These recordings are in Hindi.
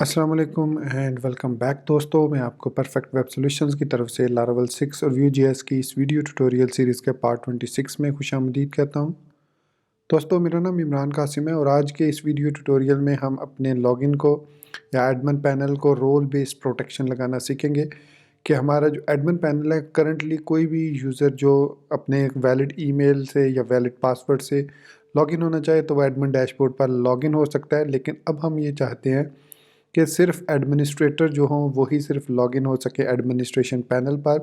अस्सलाम वालेकुम एंड वेलकम बैक दोस्तों। मैं आपको परफेक्ट वेब सॉल्यूशंस की तरफ से लारावल 6 और व्यू जेएस की इस वीडियो ट्यूटोरियल सीरीज़ के पार्ट 26 में खुशामदीद कहता हूं। दोस्तों, मेरा नाम इमरान कासिम है और आज के इस वीडियो ट्यूटोरियल में हम अपने लॉगिन को या एडमिन पैनल को रोल बेस्ड प्रोटेक्शन लगाना सीखेंगे कि हमारा जो एडमिन पैनल है, करंटली कोई भी यूज़र जो अपने एक वैलिड ईमेल से या वैलिड पासवर्ड से लॉगिन होना चाहे तो वह एडमिन डैशबोर्ड पर लॉगिन हो सकता है। लेकिन अब हम ये चाहते हैं कि सिर्फ एडमिनिस्ट्रेटर जो हों वही सिर्फ लॉगिन हो सके एडमिनिस्ट्रेशन पैनल पर,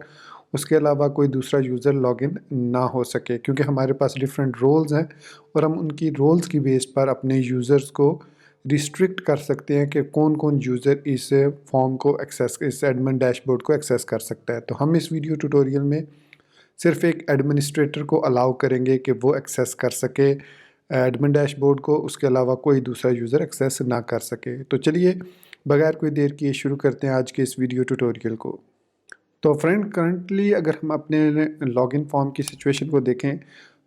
उसके अलावा कोई दूसरा यूज़र लॉगिन ना हो सके, क्योंकि हमारे पास डिफरेंट रोल्स हैं और हम उनकी रोल्स की बेस पर अपने यूज़र्स को रिस्ट्रिक्ट कर सकते हैं कि कौन कौन यूज़र इस फॉर्म को एक्सेस, इस एडमिन डैशबोर्ड को एक्सेस कर सकता है। तो हम इस वीडियो ट्यूटोरियल में सिर्फ एक एडमिनिस्ट्रेटर को अलाउ करेंगे कि वो एक्सेस कर सके एडमिन डैशबोर्ड को, उसके अलावा कोई दूसरा यूज़र एक्सेस ना कर सके। तो चलिए बगैर कोई देर किए शुरू करते हैं आज के इस वीडियो ट्यूटोरियल को। तो फ्रेंड, करंटली अगर हम अपने लॉगिन फॉर्म की सिचुएशन को देखें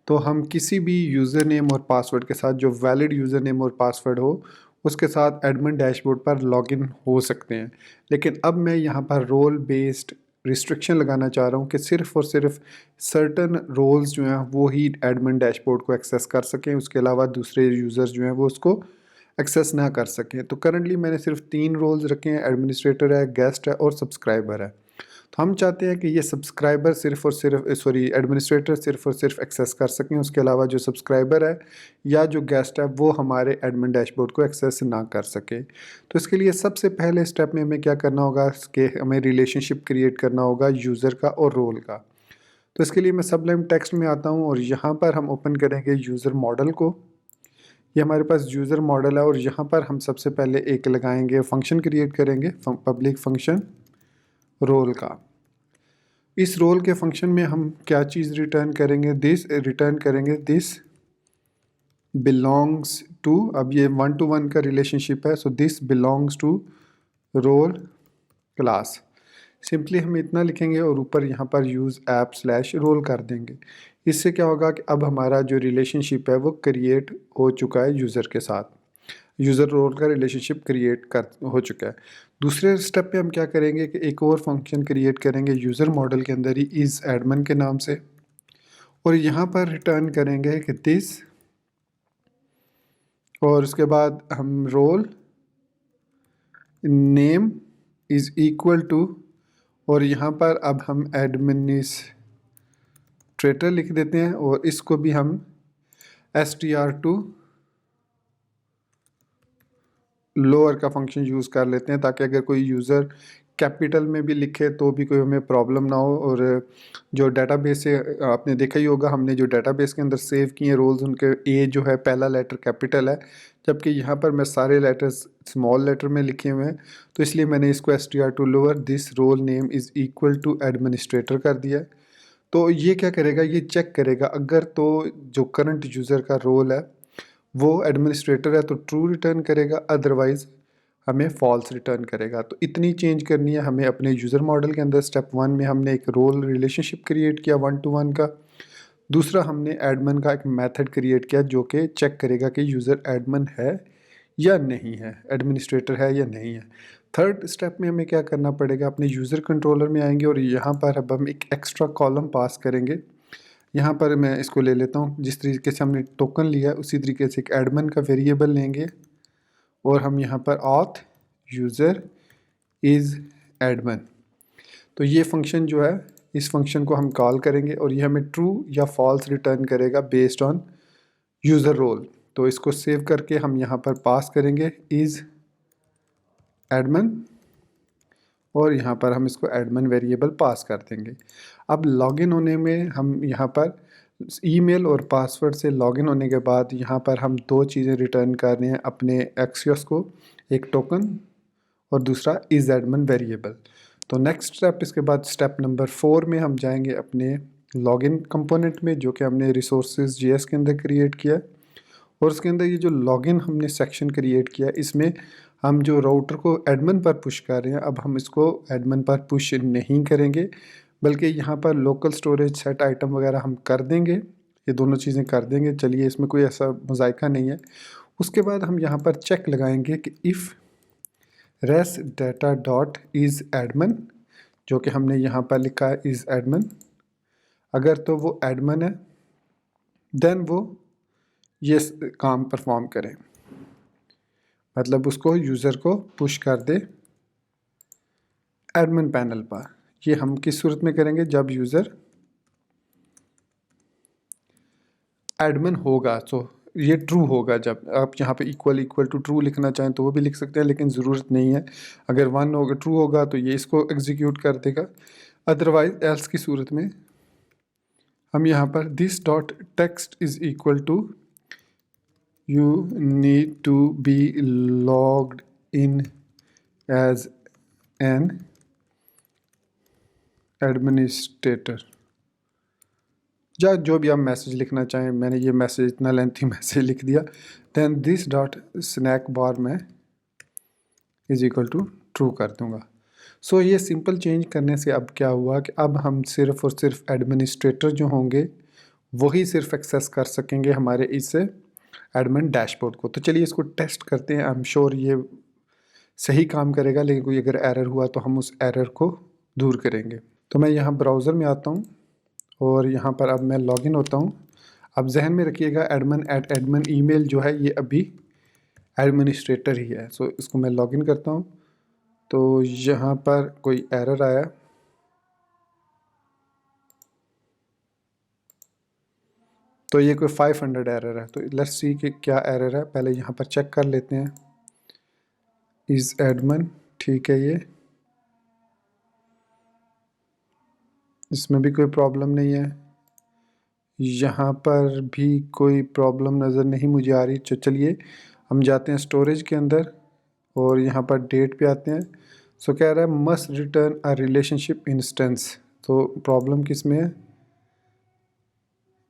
तो हम किसी भी यूज़र नेम और पासवर्ड के साथ, जो वैलिड यूज़र नेम और पासवर्ड हो, उसके साथ एडमिन डैशबोर्ड पर लॉगिन हो सकते हैं। लेकिन अब मैं यहाँ पर रोल बेस्ड रिस्ट्रिक्शन लगाना चाह रहा हूँ कि सिर्फ़ और सिर्फ सर्टन रोल्स जो हैं वो ही एडमिन डैशबोर्ड को एक्सेस कर सकें, उसके अलावा दूसरे यूज़र्स जो हैं वो उसको एक्सेस ना कर सकें। तो करंटली मैंने सिर्फ 3 रोल्स रखे हैं, एडमिनिस्ट्रेटर है, गेस्ट है और सब्सक्राइबर है। तो हम चाहते हैं कि ये सब्सक्राइबर सिर्फ़ और सिर्फ एडमिनिस्ट्रेटर सिर्फ़ और सिर्फ एक्सेस कर सकें, उसके अलावा जो सब्सक्राइबर है या जो गेस्ट है वो हमारे एडमिन डैशबोर्ड को एक्सेस ना कर सके। तो इसके लिए सबसे पहले स्टेप में हमें क्या करना होगा कि हमें रिलेशनशिप क्रिएट करना होगा यूज़र का और रोल का। तो इसके लिए मैं सबलाइन टेक्स्ट में आता हूँ और यहाँ पर हम ओपन करेंगे यूज़र मॉडल को। ये हमारे पास यूज़र मॉडल है और यहाँ पर हम सबसे पहले एक लगाएंगे फंक्शन क्रिएट करेंगे, पब्लिक फंक्शन रोल का। इस रोल के फंक्शन में हम क्या चीज़ रिटर्न करेंगे, दिस बिलोंग्स टू। अब ये 1 to 1 का रिलेशनशिप है, so this belongs to role class. Simply हम इतना लिखेंगे और ऊपर यहाँ पर यूज़ ऐप स्लैश रोल कर देंगे। इससे क्या होगा कि अब हमारा जो रिलेशनशिप है वो क्रिएट हो चुका है यूज़र के साथ, यूज़र रोल का रिलेशनशिप क्रिएट कर हो चुका है। दूसरे स्टेप पे हम क्या करेंगे कि एक और फंक्शन क्रिएट करेंगे यूज़र मॉडल के अंदर ही, इज़ एडमिन के नाम से, और यहाँ पर रिटर्न करेंगे कि दिस, और उसके बाद हम role name is equal to, और यहाँ पर अब हम एडमिनिस्ट्रेटर लिख देते हैं और इसको भी हम str2 लोअर का फंक्शन यूज़ कर लेते हैं, ताकि अगर कोई यूज़र कैपिटल में भी लिखे तो भी कोई हमें प्रॉब्लम ना हो। और जो डेटाबेस से आपने देखा ही होगा, हमने जो डेटाबेस के अंदर सेव किए रोल्स, उनके ए जो है पहला लेटर कैपिटल है, जबकि यहाँ पर मैं सारे लेटर्स स्मॉल लेटर में लिखे हुए हैं। तो इसलिए मैंने इसको str2 lower this role name is equal to administrator कर दिया। तो ये क्या करेगा, ये चेक करेगा अगर तो जो करंट यूज़र का रोल है वो एडमिनिस्ट्रेटर है तो ट्रू रिटर्न करेगा, अदरवाइज़ हमें फॉल्स रिटर्न करेगा। तो इतनी चेंज करनी है हमें अपने यूज़र मॉडल के अंदर। स्टेप 1 में हमने एक रोल रिलेशनशिप क्रिएट किया 1 to 1 का। दूसरा, हमने एडमिन का एक मेथड क्रिएट किया जो कि चेक करेगा कि यूज़र एडमिन है या नहीं है, एडमिनिस्ट्रेटर है या नहीं है। थर्ड स्टेप में हमें क्या करना पड़ेगा, अपने यूज़र कंट्रोलर में आएंगे और यहाँ पर अब हम एक एक्स्ट्रा कॉलम पास करेंगे। यहाँ पर मैं इसको ले लेता हूँ, जिस तरीके से हमने टोकन लिया उसी तरीके से एक एडमिन का वेरिएबल लेंगे और हम यहाँ पर ऑथ यूज़र इज़ एडमिन। तो ये फंक्शन जो है, इस फंक्शन को हम कॉल करेंगे और ये हमें ट्रू या फॉल्स रिटर्न करेगा बेस्ड ऑन यूज़र रोल। तो इसको सेव करके हम यहाँ पर पास करेंगे इज़ एडमिन और यहाँ पर हम इसको एडमिन वेरिएबल पास कर देंगे। अब लॉगिन होने में हम यहाँ पर ईमेल और पासवर्ड से लॉगिन होने के बाद यहाँ पर हम 2 चीज़ें रिटर्न कर रहे हैं अपने एक्सियोस को, एक टोकन और दूसरा इज़ एडमिन वेरिएबल। तो नेक्स्ट स्टेप, इसके बाद स्टेप नंबर 4 में हम जाएंगे अपने लॉगिन कंपोनेंट में, जो कि हमने रिसोर्सेज जेएस के अंदर क्रिएट किया है। और उसके अंदर ये जो लॉगिन हमने सेक्शन क्रिएट किया, इसमें हम जो राउटर को एडमिन पर पुश कर रहे हैं, अब हम इसको एडमिन पर पुश नहीं करेंगे, बल्कि यहाँ पर लोकल स्टोरेज सेट आइटम वगैरह हम कर देंगे, ये दोनों चीज़ें कर देंगे। चलिए, इसमें कोई ऐसा मुज़ायका नहीं है। उसके बाद हम यहाँ पर चेक लगाएंगे कि if res data dot is admin, जो कि हमने यहाँ पर लिखा है इज़ एडमिन, अगर तो वो एडमिन है देन वो ये काम परफॉर्म करें, मतलब उसको यूज़र को पुश कर दे एडमिन पैनल पर। ये हम किस सूरत में करेंगे, जब यूज़र एडमिन होगा, तो ये ट्रू होगा। जब आप यहाँ पे इक्वल इक्वल टू ट्रू लिखना चाहें तो वो भी लिख सकते हैं, लेकिन ज़रूरत नहीं है। अगर 1 होगा, ट्रू होगा, तो ये इसको एग्जीक्यूट कर देगा। अदरवाइज एल्स की सूरत में हम यहाँ पर this dot text is equal to you need to be logged in as an administrator, या जो भी आप मैसेज लिखना चाहें। मैंने ये मैसेज इतना लेंथी मैसेज लिख दिया। Then this dot snack bar में इज इक्वल टू ट्रू कर दूंगा। सो ये सिंपल चेंज करने से अब क्या हुआ कि अब हम सिर्फ और सिर्फ एडमिनिस्ट्रेटर जो होंगे वही सिर्फ एक्सेस कर सकेंगे हमारे इस एडमिन डैशबोर्ड को। तो चलिए इसको टेस्ट करते हैं। आई एम श्योर ये सही काम करेगा, लेकिन कोई अगर एरर हुआ तो हम उस एरर को दूर करेंगे। तो मैं यहाँ ब्राउज़र में आता हूँ और यहाँ पर अब मैं लॉगिन होता हूँ। अब जहन में रखिएगा admin ईमेल जो है ये अभी एडमिनिस्ट्रेटर ही है। सो इसको मैं लॉगिन करता हूँ। तो यहाँ पर कोई एरर आया, तो ये कोई 500 एरर है। तो लेट्स सी कि क्या एरर है, पहले यहाँ पर चेक कर लेते हैं। इज़ एडमिन, ठीक है, ये इसमें भी कोई प्रॉब्लम नहीं है, यहाँ पर भी कोई प्रॉब्लम नज़र नहीं मुझे आ रही। तो चलिए हम जाते हैं स्टोरेज के अंदर और यहाँ पर डेट पे आते हैं। सो कह रहा है must return a relationship instance. तो प्रॉब्लम किस में है,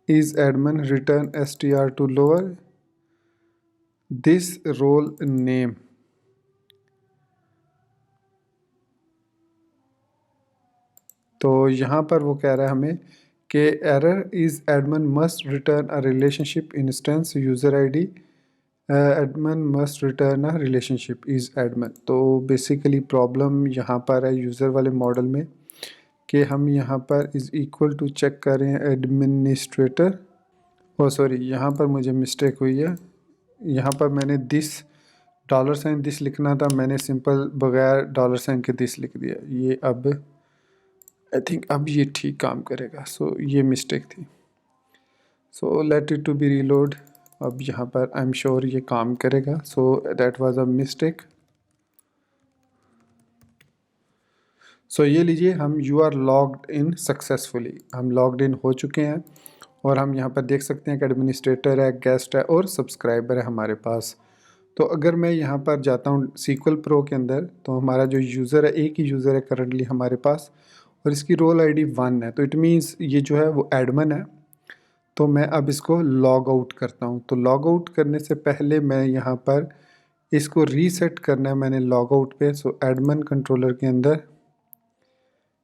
is admin return str to lower this role name. तो यहाँ पर वो कह रहा है हमें कि error is admin must return a relationship instance user ID admin must return a relationship is admin. तो बेसिकली प्रॉब्लम यहाँ पर है यूज़र वाले मॉडल में कि हम यहाँ पर इज़ इक्वल टू चेक करें एडमिनिस्ट्रेटर। ओ सॉरी, यहाँ पर मुझे मिस्टेक हुई है। यहाँ पर मैंने $साइन दिस लिखना था, मैंने सिंपल बगैर $साइन के दिस लिख दिया। ये अब आई थिंक अब ये ठीक काम करेगा। सो ये मिस्टेक थी। So let it to be reload. अब यहाँ पर आई एम श्योर ये काम करेगा। So that was a mistake. So ये लीजिए, हम you are logged in successfully, हम लॉग्ड इन हो चुके हैं और हम यहाँ पर देख सकते हैं कि एडमिनिस्ट्रेटर है, गेस्ट है और सब्सक्राइबर है हमारे पास। तो अगर मैं यहाँ पर जाता हूँ सीक्वल प्रो के अंदर, तो हमारा जो यूज़र है, एक ही यूज़र है करंटली हमारे पास और इसकी रोल आईडी 1 है। तो इट मीन्स ये जो है वो एडमिन है। तो मैं अब इसको लॉग आउट करता हूँ। तो लॉग आउट करने से पहले मैं यहाँ पर इसको रीसेट करना है मैंने लॉग आउट पे। सो एडमिन कंट्रोलर के अंदर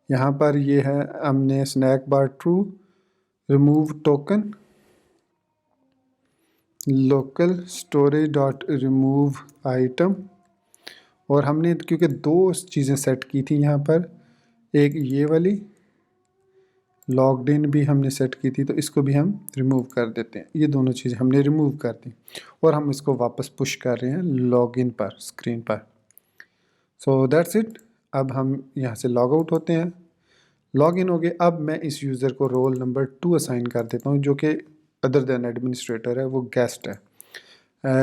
यहाँ पर ये है, हमने snack bar true, remove token, local storage dot remove item, और हमने क्योंकि 2 चीज़ें सेट की थी यहाँ पर, एक ये वाली लॉग्ड इन भी हमने सेट की थी, तो इसको भी हम रिमूव कर देते हैं। ये दोनों चीज़ें हमने रिमूव कर दी और हम इसको वापस पुश कर रहे हैं लॉगिन पर, स्क्रीन पर। So that's it. अब हम यहाँ से लॉग आउट होते हैं, लॉग इन हो गए। अब मैं इस यूज़र को रोल नंबर 2 असाइन कर देता हूँ, जो कि अदर देन एडमिनिस्ट्रेटर है, वो गेस्ट है।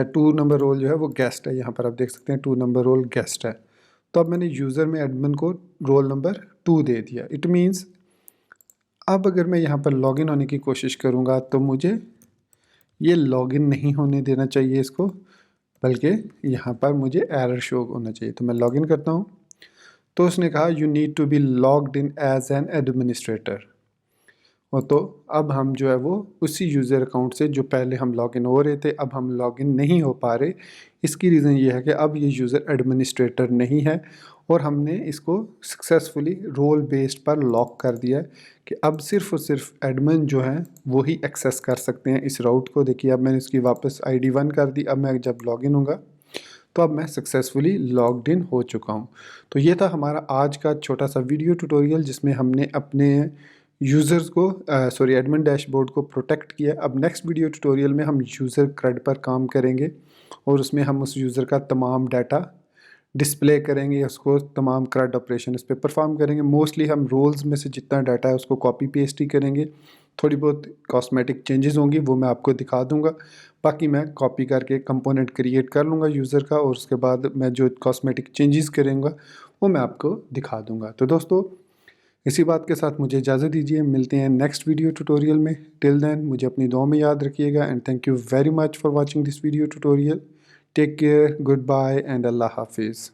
2 नंबर रोल जो है वो गेस्ट है। यहाँ पर आप देख सकते हैं 2 नंबर रोल गेस्ट है। तो अब मैंने यूज़र में एडमिन को रोल नंबर 2 दे दिया। इट मीन्स अब अगर मैं यहाँ पर लॉगिन होने की कोशिश करूँगा तो मुझे ये लॉगिन नहीं होने देना चाहिए इसको, बल्कि यहाँ पर मुझे एरर शो होना चाहिए। तो मैं लॉगिन करता हूँ। तो उसने कहा you need to be logged in as an administrator. और तो अब हम जो है वो उसी यूज़र अकाउंट से जो पहले हम लॉगिन हो रहे थे, अब हम लॉगिन नहीं हो पा रहे। इसकी रीज़न ये है कि अब ये यूज़र एडमिनिस्ट्रेटर नहीं है और हमने इसको सक्सेसफुली रोल बेस्ड पर लॉक कर दिया है कि अब सिर्फ और सिर्फ एडमिन जो है वो ही एक्सेस कर सकते हैं इस राउट को। देखिए अब मैंने इसकी वापस ID 1 कर दी। अब मैं जब लॉगिन होऊंगा तो अब मैं सक्सेसफुली लॉग्ड इन हो चुका हूँ। तो ये था हमारा आज का छोटा सा वीडियो ट्यूटोरियल जिसमें हमने अपने यूज़र्स को एडमिन डैशबोर्ड को प्रोटेक्ट किया। अब नेक्स्ट वीडियो ट्यूटोरियल में हम यूज़र क्रेड पर काम करेंगे और उसमें हम उस यूज़र का तमाम डाटा डिस्प्ले करेंगे, उसको तमाम CRUD ऑपरेशन इस पे परफॉर्म करेंगे। मोस्टली हम रोल्स में से जितना डाटा है उसको कॉपी पेस्ट ही करेंगे। थोड़ी बहुत कॉस्मेटिक चेंजेस होंगी वो मैं आपको दिखा दूंगा। बाकी मैं कॉपी करके कंपोनेंट क्रिएट कर लूँगा यूज़र का और उसके बाद मैं जो कॉस्मेटिक चेंजेस करूँगा वो मैं आपको दिखा दूंगा। तो दोस्तों इसी बात के साथ मुझे इजाज़त दीजिए, मिलते हैं नेक्स्ट वीडियो ट्यूटोरियल में। टिल देन मुझे अपनी दुआ में याद रखिएगा and thank you very much for watching this video tutorial. Take care, goodbye and अल्लाह हाफिज़।